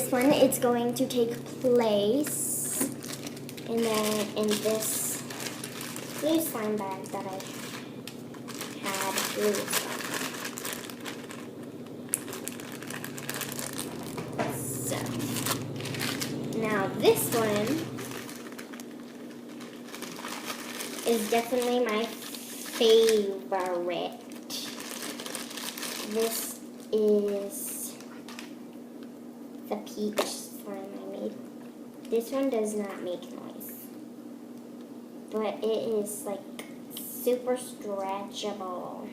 this one, it's going to take place. And then in this blue slime bag that I had blue slime. So, now this one is definitely my favorite. This is the peach slime I made. This one does not make noise, but it is like super stretchable.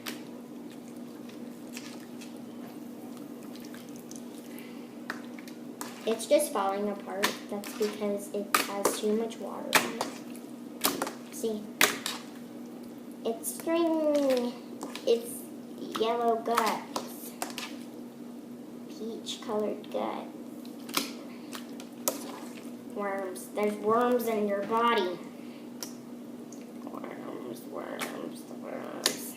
It's just falling apart. That's because it has too much water in it. See? It's string. It's yellow guts. Peach colored gut. Worms. There's worms in your body. Worms, worms, worms.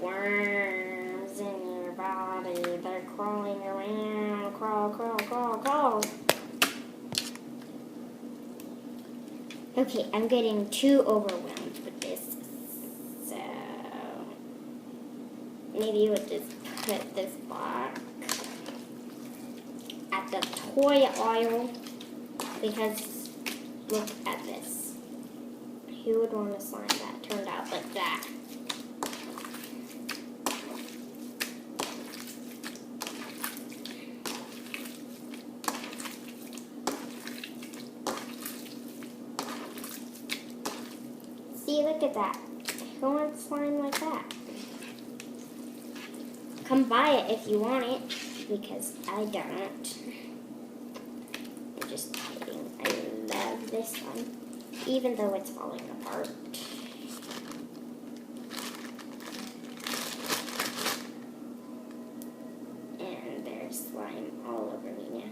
Worms in your body. They're crawling around. Crawl, crawl, crawl, crawl. Okay, I'm getting too overwhelmed with this. So maybe you would just put this back at the toy aisle, because look at this. Who would want a slime that turned out like that? See, look at that. Who wants slime like that? Come buy it if you want it, because I don't. I'm just kidding. I love this one, even though it's falling apart. And there's slime all over me now.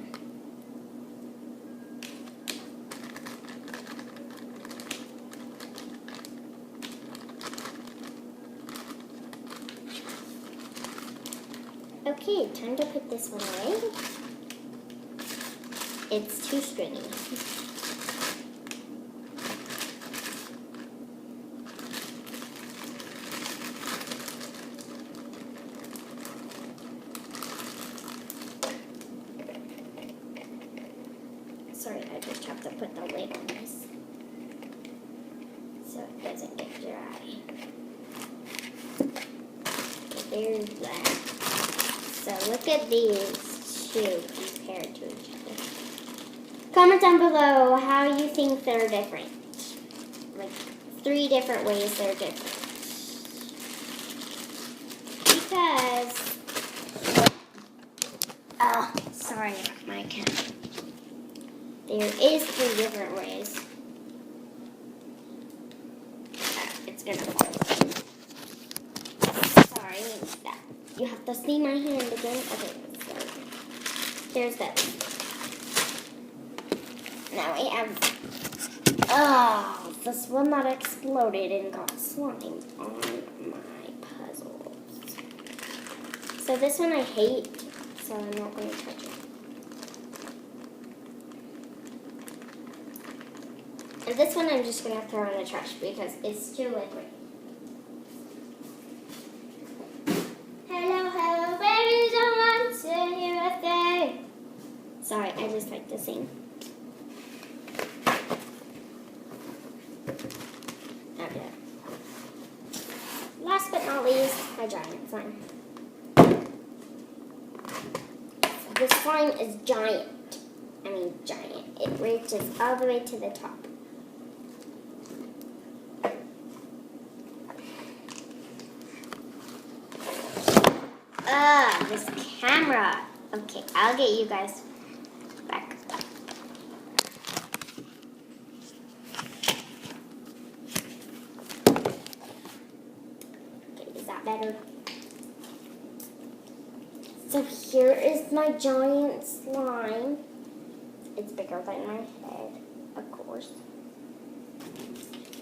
Okay, time to put this one away. It's too stringy. Sorry, I just have to put the lid on this so it doesn't get dry. There's that. So look at these two compared to each other. Comment down below how you think they're different. Like 3 different ways they're different. Because, oh, sorry, my cat. There is 3 different ways. It's gonna fall. Sorry, that. You have to see my hand again. Okay, so there's that. Now I have, this one that exploded and got slime on my puzzles. So this one I hate, so I'm not going to touch it. And this one I'm just going to throw in the trash because it's too liquid. Sorry, I just like to sing. Okay. Last but not least, my giant slime. This slime is giant. I mean giant. It reaches all the way to the top. This camera. Okay, I'll get you guys back. Okay, is that better? So here is my giant slime. It's bigger than my head, of course.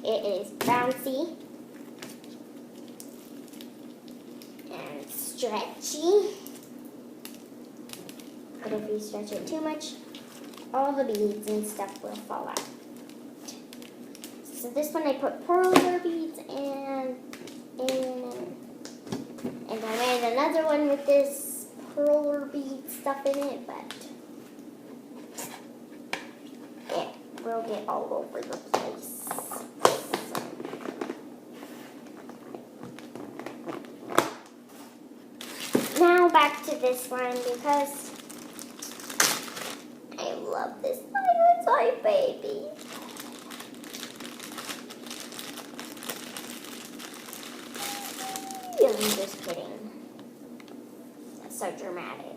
It is bouncy and stretchy. But if you stretch it too much, all the beads and stuff will fall out. So this one I put perler beads and I made another one with this perler bead stuff in it, but it will get all over the place. So. Now back to this one because I love this dinosaur baby. I'm just kidding. That's so dramatic.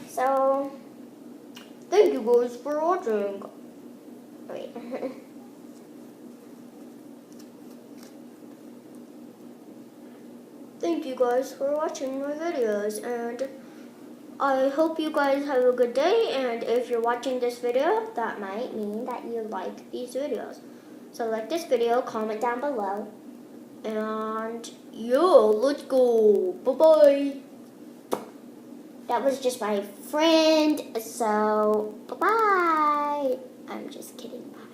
So, thank you guys for watching. Wait. Thank you guys for watching my videos, and I hope you guys have a good day, and if you're watching this video, that might mean that you like these videos. So like this video, comment down below, and yeah, let's go. Bye-bye. That was just my friend, so bye-bye. I'm just kidding. Bye.